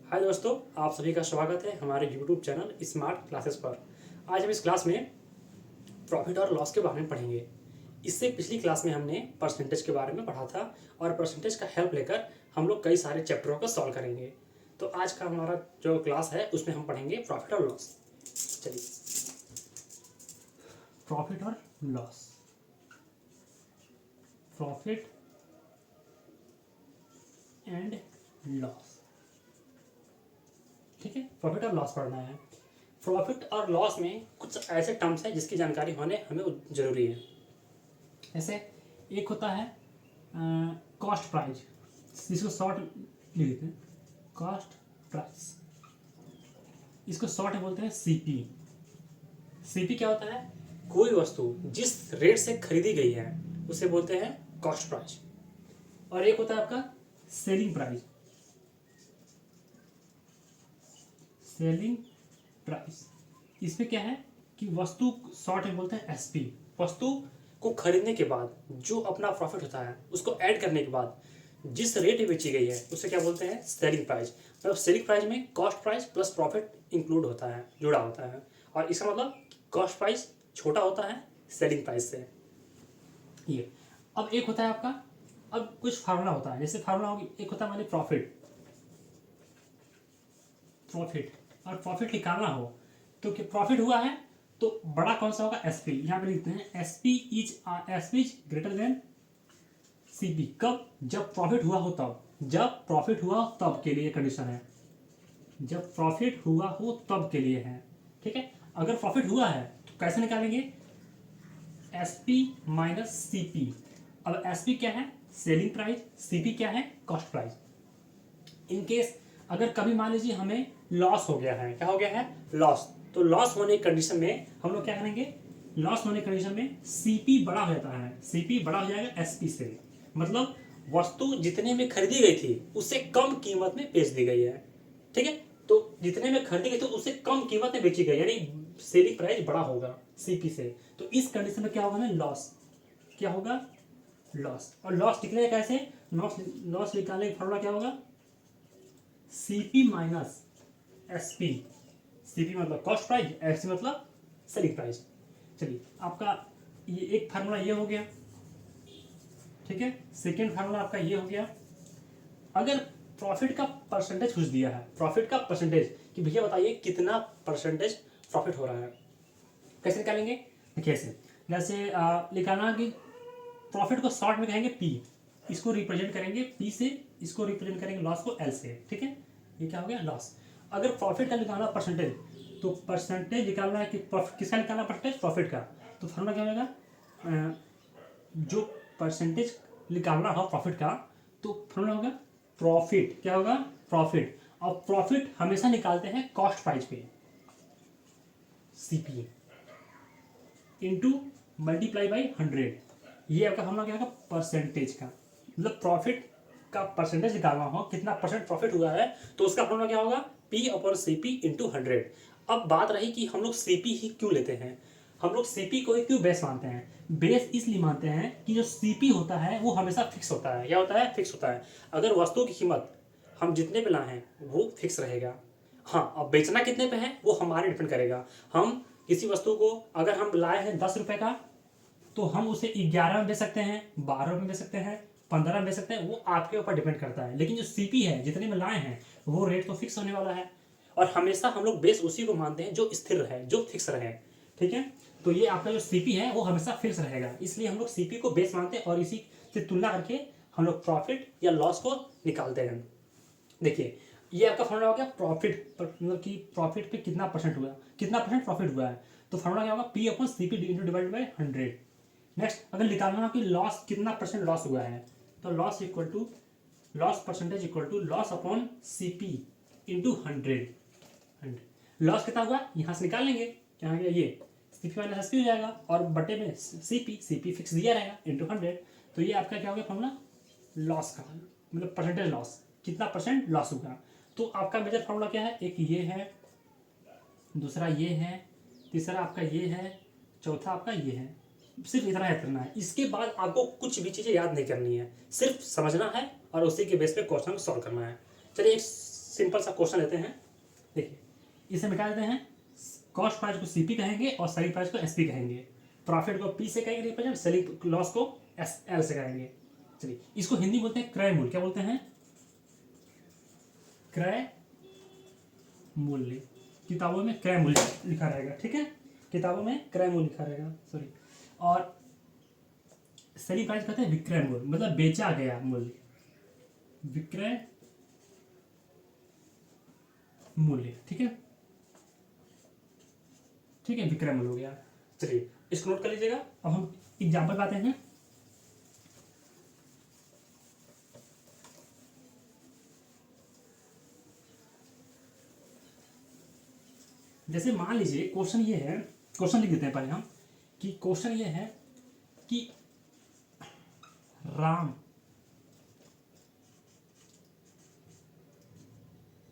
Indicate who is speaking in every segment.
Speaker 1: हाय दोस्तों, आप सभी का स्वागत है हमारे YouTube चैनल स्मार्ट क्लासेस पर। आज हम इस क्लास में प्रॉफिट और लॉस के बारे में पढ़ेंगे। इससे पिछली क्लास में हमने परसेंटेज के बारे में पढ़ा था और परसेंटेज का हेल्प लेकर हम लोग कई सारे चैप्टरों को सॉल्व करेंगे। तो आज का हमारा जो क्लास है उसमें हम पढ़ेंगे प्रॉफिट और लॉस। चलिए, प्रॉफिट और लॉस, प्रॉफिट एंड लॉस। ठीक है, प्रॉफिट और लॉस पढ़ना है। प्रॉफिट और लॉस में कुछ ऐसे टर्म्स हैं जिसकी जानकारी होने हमें जरूरी है। ऐसे एक होता है कॉस्ट प्राइस, जिसको शॉर्ट लिख देते हैं कॉस्ट प्राइस। इसको शॉर्ट में बोलते हैं सीपी। सीपी क्या होता है? कोई वस्तु जिस रेट से खरीदी गई है उसे बोलते हैं कॉस्ट प्राइस। और एक होता है आपका सेलिंग प्राइस। सेलिंग प्राइस, इसमें क्या है कि वस्तु शॉर्ट में बोलते हैं एसपी। वस्तु को खरीदने के बाद जो अपना प्रॉफिट होता है उसको ऐड करने के बाद जिस रेट में बेची गई है उसे क्या बोलते हैं? Selling price. मतलब सेलिंग प्राइस में cost price plus profit include होता है, जुड़ा होता है। और इसका मतलब कॉस्ट प्राइस छोटा होता है सेलिंग प्राइस से। ये अब एक होता है आपका, अब कुछ फार्मूला होता है। जैसे फार्मूला होगी, एक होता है मान ली प्रॉफिट। प्रॉफिट और प्रॉफिट निकालना हो तो कि प्रॉफिट हुआ है तो बड़ा कौन सा होगा? एसपी। यहाँ पे लिखते हैं SP is greater than CP. कब? जब प्रॉफिट हुआ हो तब। जब प्रॉफिट हुआ हो तब के लिए कंडीशन है। जब प्रॉफिट हुआ हो तब के लिए है। ठीक है, अगर प्रॉफिट हुआ है तो कैसे निकालेंगे? SP minus CP. अब एसपी क्या है? Selling price. सीपी क्या है? Cost price. इन केस अगर कभी मान लीजिए हमें लॉस हो गया है, क्या हो गया है? लॉस। तो लॉस होने की कंडीशन में हम लोग क्या करेंगे? लॉस होने की कंडीशन में सीपी बड़ा हो जाता है। सीपी बड़ा हो जाएगा एसपी से। मतलब वस्तु जितने में खरीदी गई थी उससे कम कीमत में बेच दी गई है। ठीक है, तो जितने में खरीदी गई थी उससे कम कीमत में बेची गई, यानी सेलिंग प्राइस बड़ा होगा सीपी से। तो इस कंडीशन में क्या होगा ना? लॉस। क्या होगा? लॉस। और लॉस निकलेगा कैसे? लॉस निकालने का फॉर्मूला क्या होगा? CP minus SP. सीपी मतलब कॉस्ट प्राइस, एसपी मतलब सेलिंग प्राइस। चलिए, आपका ये एक फार्मूला ये हो गया। ठीक है, सेकेंड फार्मूला आपका ये हो गया। अगर प्रॉफिट का परसेंटेज कुछ दिया है, प्रॉफिट का परसेंटेज कि भैया बताइए कितना परसेंटेज प्रॉफिट हो रहा है, कैसे निकालेंगे? देखिए ऐसे, जैसे निकालना कि प्रॉफिट को शॉर्ट में कहेंगे पी, इसको रिप्रेजेंट करेंगे पी से, इसको रिप्रेजेंट करेंगे लॉस को एल से। ठीक है, ये क्या हो गया? लॉस। अगर प्रॉफिट का निकालना परसेंटेज, तो परसेंटेज निकालना है कि किसका निकालना? परसेंटेज प्रॉफिट का। तो फॉर्मूला क्या होगा? जो परसेंटेज निकालना हो प्रॉफिट का तो फॉर्मूला होगा प्रॉफिट। क्या होगा? प्रॉफिट। और प्रॉफिट हमेशा निकालते हैं कॉस्ट प्राइस पे, सीपी इंटू मल्टीप्लाई बाई 100। ये आपका फॉर्मूला क्या होगा? परसेंटेज का। मतलब प्रॉफिट का परसेंटेज निकालना हो, कितना परसेंट प्रॉफिट हुआ है, तो उसका फॉर्मूला क्या होगा? P upon CP into 100। अब बात रही कि हम लोग सीपी ही क्यों लेते हैं। हम लोग सीपी को ही क्यों बेस मानते हैं? बेस इसलिए मानते हैं कि जो सीपी होता है वो हमेशा फिक्स होता है। क्या होता है? फिक्स होता है। अगर वस्तु की कीमत हम जितने पे लाए हैं वो फिक्स रहेगा। हाँ, अब बेचना कितने पे है वो हमारे डिपेंड करेगा। हम किसी वस्तु को अगर हम लाए हैं 10 रुपए का, तो हम उसे 11 में बेच सकते हैं, 12 में बेच सकते हैं, 15 में बेच सकते हैं, वो आपके ऊपर डिपेंड करता है। लेकिन जो सीपी है, जितने में लाए हैं वो रेट तो फिक्स होने वाला है। और हमेशा हम लोग बेस उसी को मानते हैं जो स्थिर रहे, जो फिक्स रहे। ठीक है, तो ये आपका जो सीपी है वो हमेशा फिक्स रहेगा, इसलिए हम लोग सीपी को बेस मानते हैं और इसी से तुलना करके हम लोग प्रॉफिट या लॉस को निकालते हैं। देखिए, ये आपका फॉर्मूला हो गया प्रॉफिट पर, मतलब कि प्रॉफिट पे कितना परसेंट हुआ, कितना परसेंट प्रॉफिट हुआ है। तो फॉर्मूला क्या होगा? P upon CP divided by 100। Next, अगर निकालना हो कि लॉस कितना परसेंट लॉस हुआ है, तो loss equal to loss percentage equal to loss upon CP into 100। Loss कितना हुआ यहाँ से निकाल लेंगे, क्या हो गया? ये सीपी माइनस एसपी हो जाएगा और बटे में सीपी, सीपी फिक्स दिया रहेगा इंटू 100। तो ये आपका क्या हो गया फॉर्मूला? लॉस का, मतलब परसेंटेज लॉस, कितना परसेंट लॉस होगा। तो आपका मेजर फॉर्मूला क्या है? एक ये है, दूसरा ये है, तीसरा आपका ये है, चौथा आपका ये है। सिर्फ इतना याद करना है, इसके बाद आपको कुछ भी चीज़ें याद नहीं करनी है, सिर्फ समझना है और उसी के बेस पे क्वेश्चन सॉल्व करना है। चलिए एक सिंपल सा क्वेश्चन लेते हैं। देखिए इसे मिटा देते हैं, कॉस्ट प्राइस को सीपी कहेंगे और सेलिंग प्राइस को एसपी कहेंगे, प्रॉफिट को पी से कहेंगे रिप्रेजेंट, सेलिंग लॉस को एल से कहेंगे। चलिए इसको हिंदी बोलते हैं क्रय मूल्य। क्या बोलते हैं? क्रय मूल्य। किताबों में क्रय मूल्य लिखा रहेगा, ठीक है, किताबों में क्रय मूल्य लिखा रहेगा, सॉरी। और सेलिंग प्राइस कहते हैं विक्रय मूल्य, मतलब बेचा गया मूल्य, विक्रय मूल्य, ठीक है, ठीक है, विक्रय मूल्य हो गया। चलिए इसको नोट कर लीजिएगा। अब हम एग्जाम्पल पे आते हैं। जैसे मान लीजिए क्वेश्चन ये है, क्वेश्चन लिख देते हैं पहले हम, कि क्वेश्चन ये है कि राम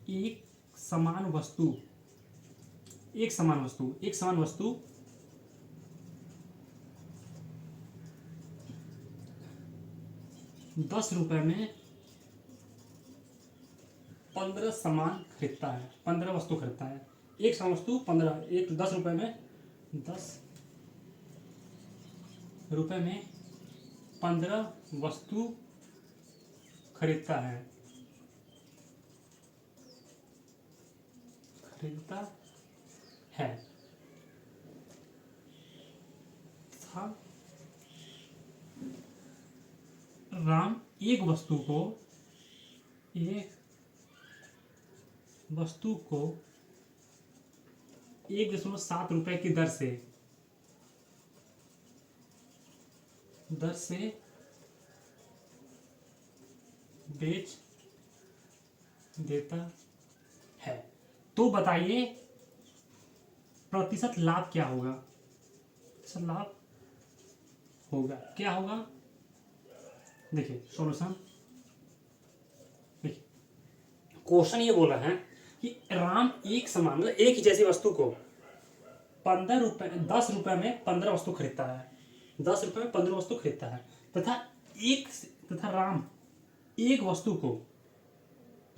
Speaker 1: एक समान वस्तु 10 रुपए में 15 सामान खरीदता है, 15 वस्तु खरीदता है। एक समान वस्तु 15, एक 10 रुपए में 15 वस्तु खरीदता है, राम एक वस्तु को 1.7 रुपए की दर से बेच देता है। तो बताइए प्रतिशत लाभ क्या होगा? प्रतिशत लाभ होगा क्या होगा? देखिए सॉल्यूशन, देखिए क्वेश्चन ये बोला है कि राम एक समान मतलब एक ही जैसी वस्तु को 10 रुपए में 15 वस्तु खरीदता है, 10 रुपए में 15 वस्तु खरीदता है, तथा राम एक वस्तु को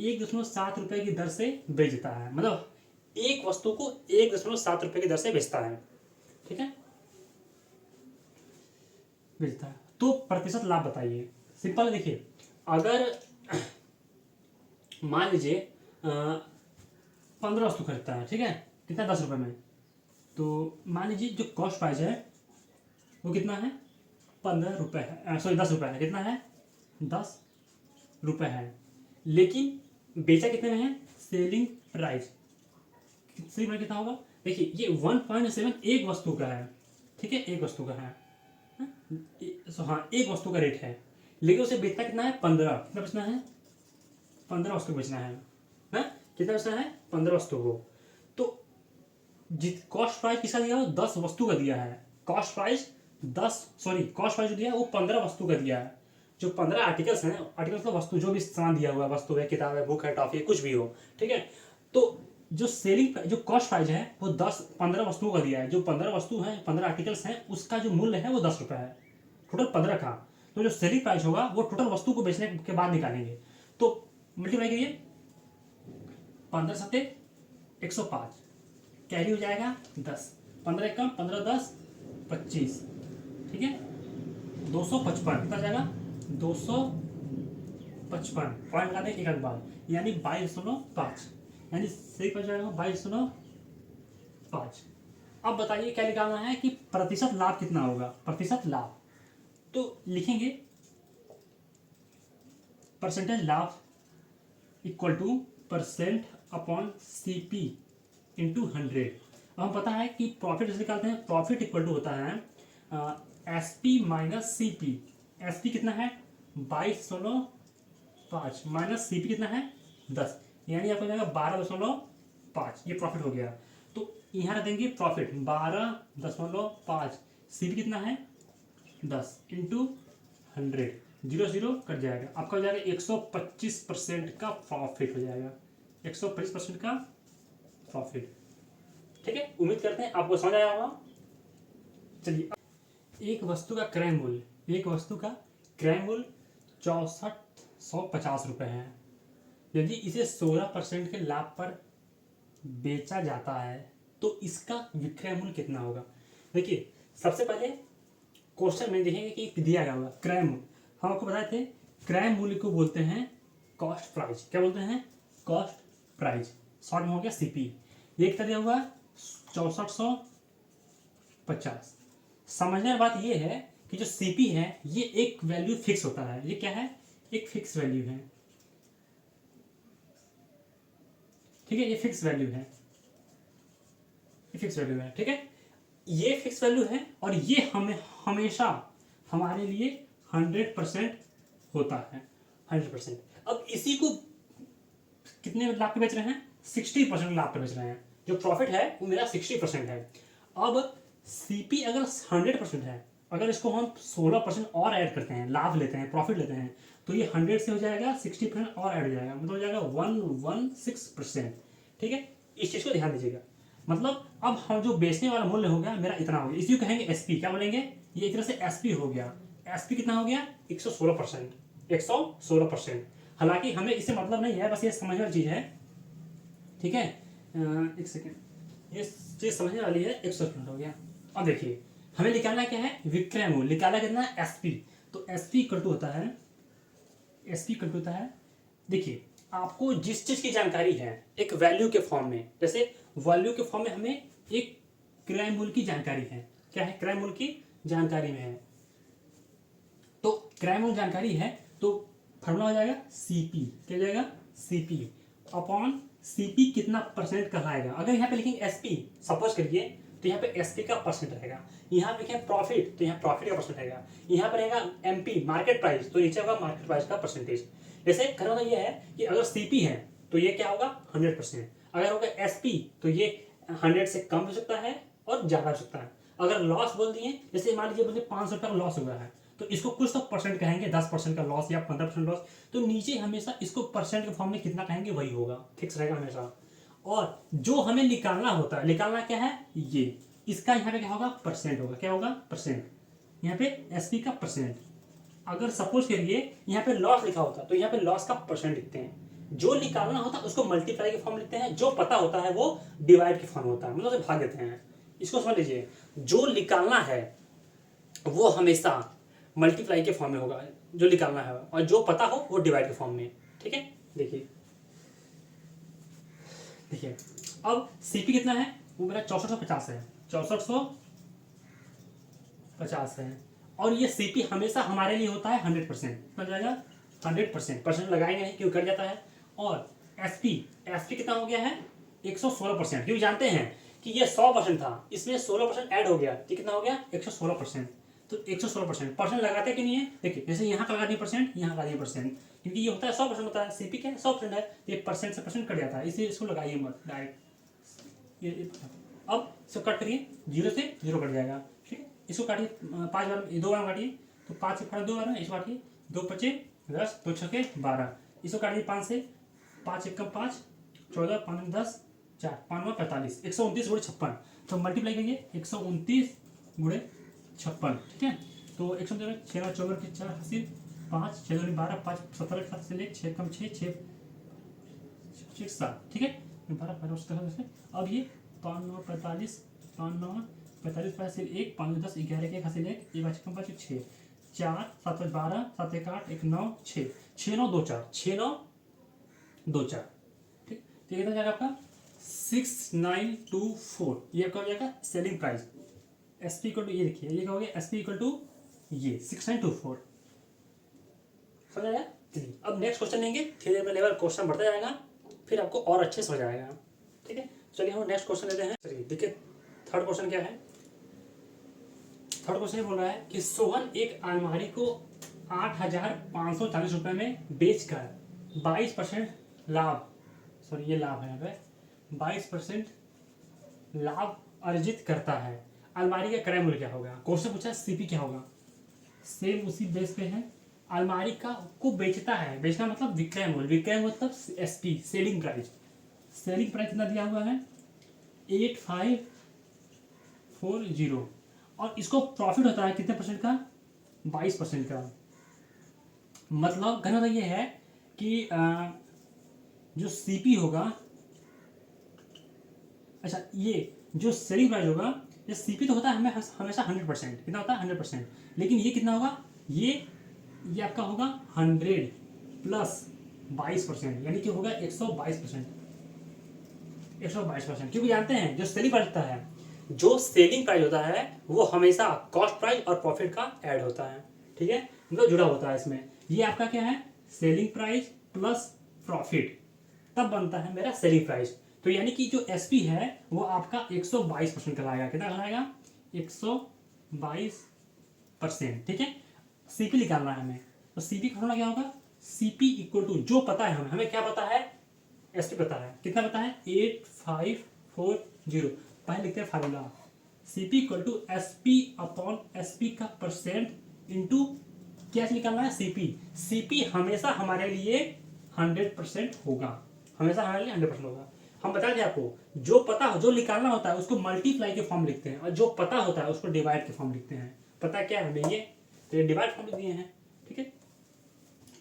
Speaker 1: 1.7 रुपए की दर से बेचता है, मतलब एक वस्तु को 1.7 रुपए की दर से बेचता है, ठीक है, बेचता है। तो प्रतिशत लाभ बताइए। सिंपल, देखिए अगर मान लीजिए 15 वस्तु खरीदता है, ठीक है, कितना 10 रुपए में, तो मान लीजिए जो कॉस्ट प्राइस है वो कितना है? 15 रुपए है, सॉरी 10 रुपए है, कितना है? 10 रुपए है, लेकिन बेचा कितने में है? सेलिंग प्राइस कितना होगा? देखिए ये 1.7 एक वस्तु का है, ठीक है, एक वस्तु का है, हाँ एक वस्तु का रेट है, लेकिन उसे बेचना कितना है? 15, कितना बेचना है? 15 वस्तु बेचना है, कितना बेचना है? 15 वस्तु को। तो कॉस्ट प्राइस किसका दिया है? 10 वस्तु का दिया है। कॉस्ट प्राइस जो दिया है वो 15 वस्तु का दिया है। जो 15 आर्टिकल्स हैं, आर्टिकल्स मतलब वस्तु, जो भी सामान दिया हुआ है, वस्तु है, किताब है, बुक है, टॉफी है, कुछ भी हो, ठीक है। तो जो कॉस्ट प्राइस है वो 15 वस्तुओं का दिया है। जो 15 वस्तु है, 15 आर्टिकल्स हैं, उसका जो मूल्य है वो 10 रुपए है, टोटल 15 का। तो जो सेलिंग प्राइस होगा वो टोटल वस्तु को बेचने के बाद निकालेंगे। तो मल्टीप्लाई करिए, 15 सत्ते 105, कैरी हो जाएगा 10, 15 कम 15 10 25, ठीक है, 255 कितना जाएगा? 255 पॉइंट लगा दें एक अंक बाद, यानी 22.5, यानी सही पर जाएगा 22.5। अब बताइए क्या निकालना है कि प्रतिशत लाभ कितना होगा? प्रतिशत लाभ तो लिखेंगे परसेंटेज लाभ equal two percent upon CP into 100। अब हम पता है कि प्रॉफिट जैसे निकालते हैं, प्रॉफिट इक्वल टू होता है SP माइनस CP। SP कितना है? 22.5 माइनस CP कितना है? 10, यानी आपको जाएगा 12.5, ये प्रॉफिट हो गया। तो यहाँ देंगे प्रॉफिट 12.5, CP कितना है? 10 इंटू 100, 0 कट जाएगा, आपका हो जाएगा 125% का प्रॉफिट हो जाएगा, 125% का प्रॉफिट, ठीक है। उम्मीद करते हैं आपको समझ आया होगा। चलिए एक वस्तु का क्रय मूल्य 6450 रुपए है, यदि इसे 16% के लाभ पर बेचा जाता है तो इसका विक्रय मूल्य कितना होगा। देखिए सबसे पहले क्वेश्चन में देखेंगे कि दिया गया होगा क्रय मूल्य। हम आपको बताए थे क्रय मूल्य को बोलते हैं कॉस्ट प्राइस। क्या बोलते हैं? Cost price. शॉर्ट में हो गया सीपी। ये कितना दिया हुआ 6450। समझने की बात ये है कि जो सीपी है ये एक वैल्यू फिक्स होता है। ये क्या है? एक फिक्स वैल्यू है। ठीक है, ये फिक्स वैल्यू है। ये फिक्स वैल्यू है। ठीक है, ये फिक्स वैल्यू है और ये हमें हमेशा हमारे लिए 100% होता है। 100%। अब इसी को कितने लाख पे बेच रहे हैं? 60% लाभ पे बेच रहे हैं। जो प्रॉफिट है वो मेरा 60% है। अब सीपी अगर 100% है, अगर इसको हम 16% और ऐड करते हैं, लाभ लेते हैं, प्रॉफिट लेते हैं, तो ये 100 से हो जाएगा 60% और ऐड हो जाएगा, मतलब हो जाएगा 116%। ठीक है, इस चीज को ध्यान दीजिएगा। मतलब अब हम जो बेचने वाला मूल्य हो गया मेरा इतना हो गया, इसी को कहेंगे एसपी। क्या बोलेंगे? ये एक तरह से एसपी हो गया। एसपी कितना हो गया? 116%। 116%। हालांकि हमें इससे मतलब नहीं है, बस ये समझने वाली चीज है। ठीक है, एक सेकेंड, ये चीज समझने वाली है। 100% हो गया। अब देखिए हमें निकालना क्या है? विक्रय मूल्य। निकालना कितना? एसपी। तो एसपी इक्वल टू होता है, एसपी इक्वल टू होता है, देखिए आपको जिस चीज की जानकारी है एक वैल्यू के फॉर्म में, जैसे वैल्यू के फॉर्म में हमें एक क्रय मूल्य की जानकारी है। क्या है? क्रय मूल्य की जानकारी में है। तो क्रय मूल्य जानकारी है तो फॉर्मूला हो जाएगा सीपी। क्या हो जाएगा? सीपी अपॉन सीपी कितना परसेंट कहलाएगा। अगर यहाँ पे लिखेंगे एसपी, सपोज करिए, तो यहाँ पे एसपी का परसेंट रहेगा। यहाँ पे लिखेंगे प्रॉफिट, तो यहाँ प्रॉफिट का परसेंट रहेगा। यहाँ पर रहेगा एमपी मार्केट प्राइस, तो नीचे होगा मार्केट प्राइस का परसेंटेज। जैसे कहने वाला ये है कि अगर सीपी है तो ये क्या होगा? 100%। अगर होगा एसपी तो ये 100 से कम हो सकता है और ज्यादा हो सकता है। अगर लॉस बोल दिए, जैसे मान लीजिए मुझे 500 रुपये का लॉस हुआ है, तो इसको कुछ तो परसेंट कहेंगे, 10% का लॉस या 15% लॉस। तो नीचे हमेशा इसको परसेंट के फॉर्म में कितना कहेंगे वही होगा, फिक्स रहेगा हमेशा। और जो हमें निकालना होता है, निकालना क्या है? ये इसका यहाँ पे क्या होगा? परसेंट होगा। क्या होगा? परसेंट। यहाँ पे एसपी का परसेंट। अगर सपोज करिए यहाँ पे लॉस लिखा होता तो यहाँ पे लॉस का परसेंट लिखते हैं। जो निकालना होता है उसको मल्टीप्लाई के फॉर्म लिखते हैं, जो पता होता है वो डिवाइड के फॉर्म होता है, मतलब भाग देते हैं। इसको समझ लीजिए, जो निकालना है वो हमेशा मल्टीप्लाई के फॉर्म में होगा, जो निकालना है, और जो पता हो वो डिवाइड के फॉर्म में। ठीक है, देखिए देखिए अब सीपी कितना है? वो मेरा 6450 है। 6450 है। और ये सीपी हमेशा हमारे लिए होता है 100%। कितना जाएगा? 100%। परसेंट लगाएंगे नहीं क्यों, कट जाता है। और एसपी, एसपी कितना हो गया है? 116%। क्योंकि जानते हैं कि ये 100% था, इसमें 16% ऐड हो गया, तो कितना हो गया? 116%। तो 116% परसेंट लगाते कि नहीं है? देखिए जैसे यहाँ का लगा दिए परसेंट, यहाँ लगा दिए परसेंट, क्योंकि ये होता है 100% होता है। सीपी क्या है? 100% है, ये परसेंट से परसेंट कट जाता है, इसलिए इसको लगाइए मत डायरेक्ट। ये अब इसको कट करिए, 0 से 0 कट जाएगा। ठीक है, इसको काटिए 5 बार, 2 बार काटिए, तो 5 से फाड़ 2 बार में, इसको काटिए 2 पचे 10, 2 छके 12, इसको काटिए 5 से, 5 एकम 5, 14, 5 10, 4, 5 45, 129 गुणे 56। तो मल्टीप्लाई करिए 129 गुणे 56। ठीक है, तो 129 6 14 के 4 हासिल 5 6 12 5 17 7 से ले 6 कम 6 6 7। ठीक है, 12 15 अब ये 5 9 45, 5 9 45 5 से 1 5 10 11 के 1 हासिल 1 1 5 5 6 4 7 12 7 1 8 1 9 6 6 9 2 4 6 9 2 4। ठीक, तो ये कितना जाएगा आपका? 6924। ये आपका हो जाएगा selling price. SP equal to, ये देखिए ये क्या हो गया? एसपी इक्वल टू ये 6924। समझ आया? चलिए अब नेक्स्ट क्वेश्चन लेंगे, धीरे धीरे लेवल क्वेश्चन बढ़ता जाएगा, फिर आपको और अच्छे समझ आएगा। ठीक है, चलिए हम नेक्स्ट क्वेश्चन लेते हैं। चलिए देखिए थर्ड क्वेश्चन क्या है। थर्ड क्वेश्चन ये बोल रहा है कि सोहन एक अलमारी को 8540 रुपये में बेचकर 22% लाभ, सॉरी ये लाभ है यहाँ पे, 22% लाभ अर्जित करता है। अलमारी का क्रय मूल्य क्या होगा? क्वेश्चन पूछा सीपी क्या होगा। सेम उसी बेस पे है। अलमारी का को बेचता है, बेचना मतलब विक्रय मूल्य, विक्रय मतलब SP selling price. Selling price कितना दिया हुआ है? 8540। और इसको प्रॉफिट होता है कितने परसेंट का? 22% का। मतलब कहना ये है कि जो सीपी होगा, अच्छा ये जो सेलिंग प्राइस होगा, ये सीपी तो होता है हमें हमेशा 100%, कितना होता है 100%, लेकिन ये कितना होगा, ये आपका होगा 100 प्लस 22%, यानी कि होगा 122%, 122%, क्योंकि जानते हैं जो सेलिंग प्राइस होता है, जो सेलिंग प्राइस होता है वो हमेशा कॉस्ट प्राइस और प्रॉफिट का ऐड होता है, ठीक है, मतलब जुड़ा होता है इसमें। ये आपका क्या है, सेलिंग प्राइस प्लस प्रॉफिट, तब बनता है मेरा सेलिंग प्राइस। तो यानी कि जो एसपी है वो आपका 122% कहलाएगा, कितना कहलाएगा, 122%, ठीक है। सीपी निकालना है हमें, तो सीपी का फॉर्मूला क्या होगा, सीपी इक्वल टू, जो पता है हमें क्या पता है, एसपी पता है, कितना पता है, 8540, पहले लिखते हैं formula, CP equal to SP upon SP का परसेंट इंटू क्या निकालना है, सीपी। सीपी हमेशा हमारे लिए 100% होगा, हमेशा हमारे लिए 100% होगा। हम बता दें आपको, जो पता जो निकालना होता है उसको मल्टीप्लाई के फॉर्म लिखते हैं, और जो पता होता है उसको डिवाइड के फॉर्म लिखते हैं। पता क्या है हमें ये, तो ये डिवाइड फॉर्म दिए हैं, ठीक है।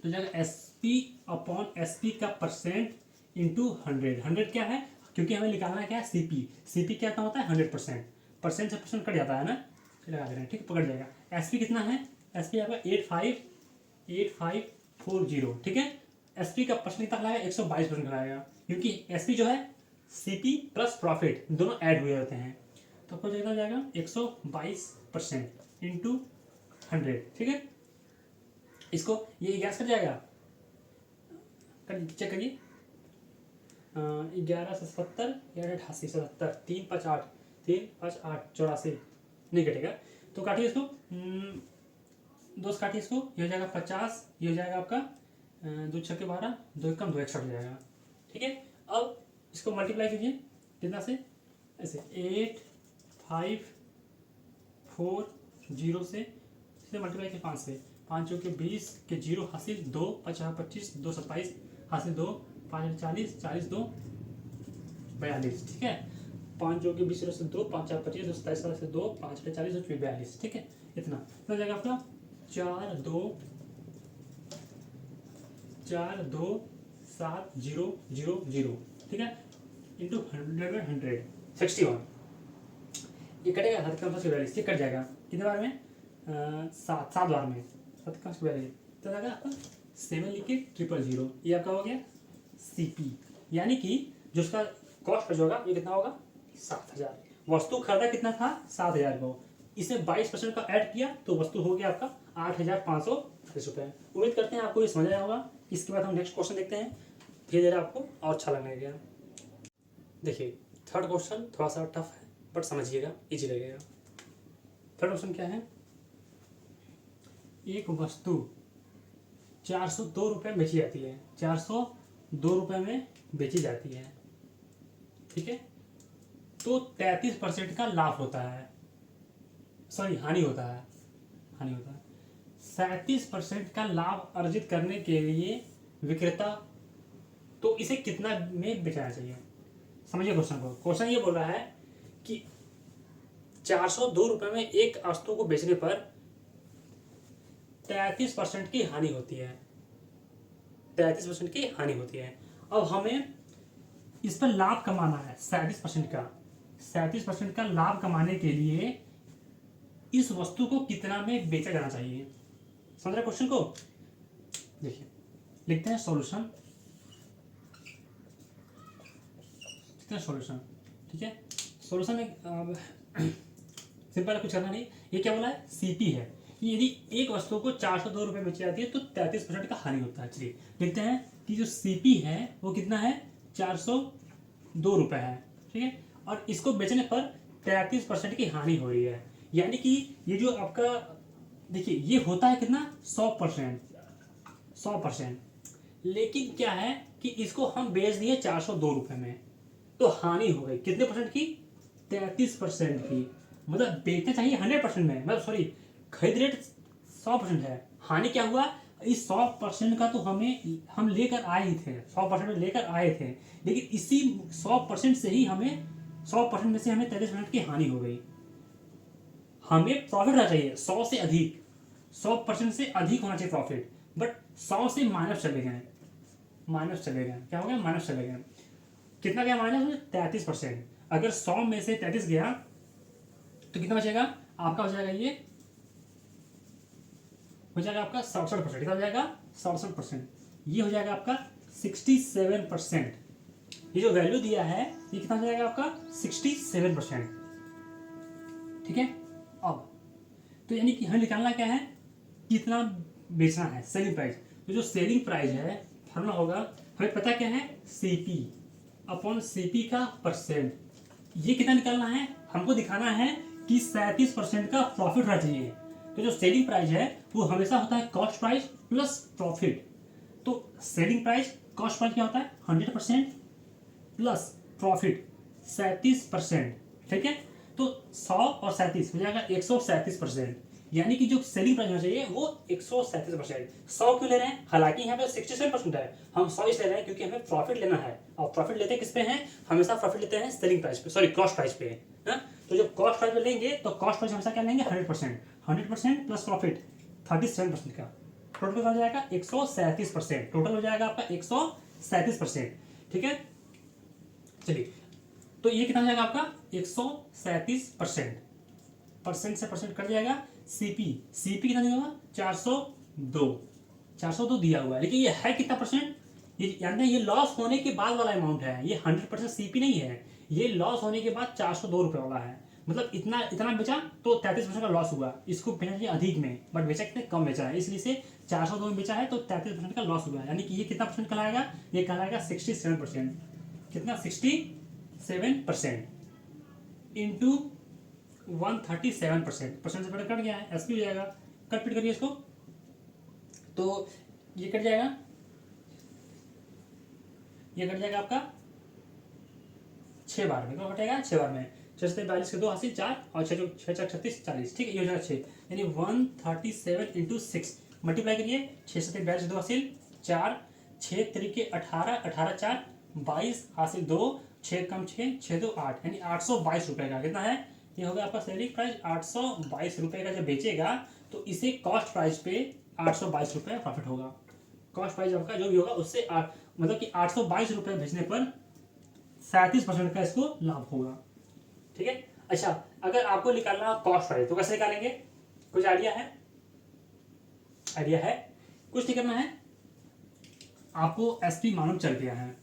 Speaker 1: तो जाएगा S P upon S P का परसेंट इंटू 100 क्या है, क्योंकि हमें निकालना है क्या है, सीपी। सीपी क्या होता है 100%, परसेंट से परसेंट कट जाता है ना, लगा दे रहे हैं, ठीक है, पकड़ जाएगा। एस पी कितना है, एस पी आपका 8540, ठीक है। एस पी का परसेंट कितना लाएगा, 122% लाएगा, क्योंकि एस पी जो है सीपी प्लस प्रॉफिट दोनों ऐड हुए होते हैं, तो आपको कितना जाएगा 122% इंटू 100, ठीक है। इसको ये 11 कर जाएगा, चेक करिए, 11 से 70, 88 से 70, 3 5 8, 3 5 8 84, नहीं कटेगा, तो काटिए इसको, दो से काटिए इसको, ये हो जाएगा 50, ये हो जाएगा आपका 2 छक्के 12, 2 कम 2 61 हो जाएगा, ठीक है। अब इसको मल्टीप्लाई कीजिए, कितना से, ऐसे 8540 से, इसे मल्टीप्लाई कीजिए 5 से, 5 के 20 के 0 हासिल 2, 50 25, 2 27 हासिल 2, 5 40, 40 2 42, ठीक है। 5 के 20 से 2, 5 25, 2 27 से 2, 5 40 2 42, ठीक है। इतना हो जाएगा आपका 4 2 7 0 0 0, ठीक है, इंटू 100 61, ये कटेगा 7 कम 42, ये कट जाएगा कितने बार में, 7 बार में, 7 कम 42, तो जाएगा आपका 7 लिखे 000, ये आपका हो गया सीपी, यानी कि जो उसका कॉस्ट जो होगा ये कितना होगा, 7000। वस्तु खरीदा कितना था, 7000 को, इसमें 22% का ऐड किया तो वस्तु हो गया आपका 8540 रुपये। उम्मीद करते हैं आपको ये समझ आया होगा। इसके बाद हम नेक्स्ट क्वेश्चन देखते हैं, धीरे धीरे आपको और अच्छा लगने लगेगा। देखिए थर्ड क्वेश्चन थोड़ा सा टफ है बट समझिएगा, इजी लगेगा। थर्ड क्वेश्चन क्या है, एक वस्तु 402 रुपये में बेची जाती है, 402 रुपये में बेची जाती है, ठीक है, तो 33% का लाभ होता है, सॉरी हानि होता है, 37% का लाभ अर्जित करने के लिए विक्रेता, तो इसे कितना में बेचना चाहिए। समझिए क्वेश्चन को, क्वेश्चन ये बोल रहा है कि 402 रुपये में एक वस्तु को बेचने पर 33% की हानि होती है, 33% की हानि होती है। अब हमें इस पर लाभ कमाना है 37% का, 37% का लाभ कमाने के लिए इस वस्तु को कितना में बेचा जाना चाहिए। समझ रहे क्वेश्चन को, देखिए लिखते हैं सॉल्यूशन, सॉल्यूशन, ठीक है। सॉल्यूशन में सिंपल कुछ करना नहीं, ये क्या बोला है, सीपी है कि यदि एक वस्तु को 402 रुपये बेची जाती है तो 33% का हानि होता है। चलिए लिखते हैं कि जो सीपी है वो कितना है, 402 रुपये है, ठीक है, और इसको बेचने पर 33% की हानि हो रही है, यानी कि ये जो आपका देखिए ये होता है कितना, 100%, लेकिन क्या है कि इसको हम बेच दिए 402 रुपये में, तो हानि हो गई कितने परसेंट की, 33% की, मतलब बेचना चाहिए 100% में, मतलब सॉरी खरीद रेट 100% है, हानि क्या हुआ, इस 100% का तो हम लेकर आए ही थे, 100% में लेकर आए थे, लेकिन इसी 100% से ही हमें 100% में से हमें 33% की हानि हो गई। हमें प्रॉफिट होना चाहिए 100 से अधिक, 100% से अधिक होना चाहिए प्रॉफिट, बट 100 से माइनस चले गए, माइनस चले गए। क्या हो गया? माइनस चले गए। कितना गया माइनस? 33%। अगर 100 में से 33 गया तो कितना बचेगा आपका? हो जाएगा ये हो जाएगा आपका 67%। कितना हो जाएगा? 67%। ये हो जाएगा आपका 67%। ये जो वैल्यू दिया है ये कितना हो जाएगा आपका? 67%। ठीक है। अब तो यानी कि हमें निकालना क्या है? कितना बेचना है, सेलिंग प्राइस। तो जो सेलिंग प्राइस है फॉर्मूला होगा, हमें पता क्या है? सीपी अपॉन सीपी का परसेंट। ये कितना निकालना है? हमको दिखाना है कि 37% का प्रॉफिट रहना चाहिए। तो जो सेलिंग प्राइस है वो हमेशा होता है कॉस्ट प्राइस प्लस प्रॉफिट। तो सेलिंग प्राइस कॉस्ट प्राइस क्या होता है? 100% प्लस प्रॉफिट 37%। ठीक है। तो 100 और 37 हो जाएगा 137%। यानी कि जो सेलिंग प्राइस होना चाहिए वो 137%। 100 क्यों ले रहे हैं? हालांकि यहाँ पे 67% है, हम 100 इसलिए ले रहे हैं क्योंकि हमें प्रॉफिट लेना है। और प्रॉफिट लेते किस पे हैं? हमेशा प्रॉफिट लेते हैं सेलिंग प्राइस पे, सॉरी कॉस्ट प्राइस पे। है? तो जब कॉस्ट प्राइस पे लेंगे तो कॉस्ट प्राइस हमेशा क्या लेंगे? 100%। 100% प्लस प्रॉफिट 37% का टोटल हो जाएगा 137%। टोटल हो जाएगा आपका 137%। ठीक है। चलिए, तो ये कितना हो जाएगा आपका? 137%। परसेंट से परसेंट कट जाएगा। सीपी सीपी कितना दिया हुआ? 402। 402 दिया हुआ है, लेकिन ये है कितना परसेंट? ये जानते हैं ये लॉस होने के बाद वाला अमाउंट है, ये 100% सीपी नहीं है। ये लॉस होने के बाद 402 रुपये वाला है। मतलब इतना इतना बेचा तो 33% का लॉस हुआ। इसको बेचा चाहिए अधिक में, बट बेचा कितने कम बेचा है, इसलिए से 402 में बेचा है तो 33% का लॉस हुआ है। यानी कि ये कितना परसेंट कहलाएगा? ये कहलाएगा 67%। कितना? 67% इंटू 137%। परसेंट से पहले कट गया है, एसपी हो जाएगा। कट पिट करिए इसको तो ये कट जाएगा, ये कट जाएगा आपका 6 बार में। कब कटेगा? 6 बार में। 6 से 42 के 2 हासिल 4 और 6 6 36 40। ठीक है, ये हो जाएगा 6। यानी 137 इंटू 6 मल्टीप्लाई करिए। 6 से 42 2 हासिल 4, 6 तरीके 18, 18 4 22 हासिल 2, 6 कम 6 6 2 8, यानी 822 रुपए का कितना है? ये होगा आपका सेलिंग प्राइस 822 रुपए का। जब बेचेगा तो इसे कॉस्ट प्राइस पे 822 रुपये प्रॉफिट होगा। कॉस्ट प्राइस आपका जो भी होगा उससे मतलब कि 822 रुपये बेचने पर 37% का इसको लाभ होगा। ठीक है। अच्छा, अगर आपको निकालना कॉस्ट प्राइस तो कैसे निकालेंगे? कुछ आइडिया है? आइडिया है? कुछ नहीं करना है, आपको एसपी मालूम चल गया है।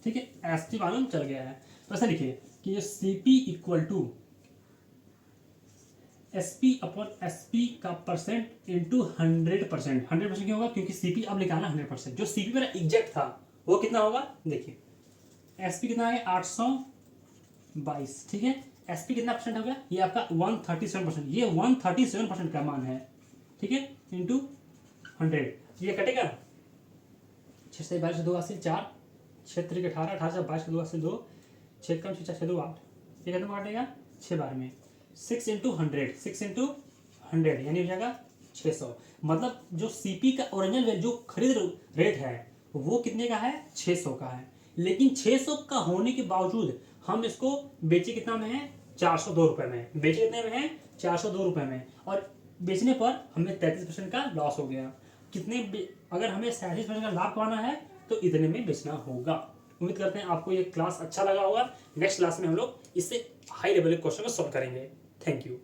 Speaker 1: ठीक है, एसपी मालूम चल गया है तो ऐसा लिखिए कि ये CP equal to SP upon SP का परसेंट इंटू 100%। 100% क्यों होगा? क्योंकि सीपी अब निकालना 100%। जो सीपी मेरा एग्जैक्ट था वो कितना होगा? देखिए, एसपी कितना है? 822। ठीक है, एसपी कितना परसेंट हो गया? ये आपका 137%। ये 137% का मान है। ठीक है, इंटू 100। ये कटेगा 6 से 22 2 हासिल 4, 6 तरीके 18, 18 से 22 2 हासिल 2, 6 कम 6 6 2 8। ये कितना काटेगा? 6 बार में। 6 इंटू 100, 6 इंटू 100 यानी हो जाएगा 600। मतलब जो सीपी का ओरिजिनल जो खरीद रेट है वो कितने का है? 600 का है। लेकिन 600 का होने के बावजूद हम इसको बेचे कितना में है? 402 रुपये में। बेचे कितने में है? 402 रुपये में। और बेचने पर हमें 33% का लॉस हो गया। अगर हमें 37% का लाभ पाना है तो इतने में बेचना होगा। उम्मीद करते हैं आपको ये क्लास अच्छा लगा होगा। नेक्स्ट क्लास में हम लोग इससे हाई लेवल के क्वेश्चन को सॉल्व करेंगे। Thank you.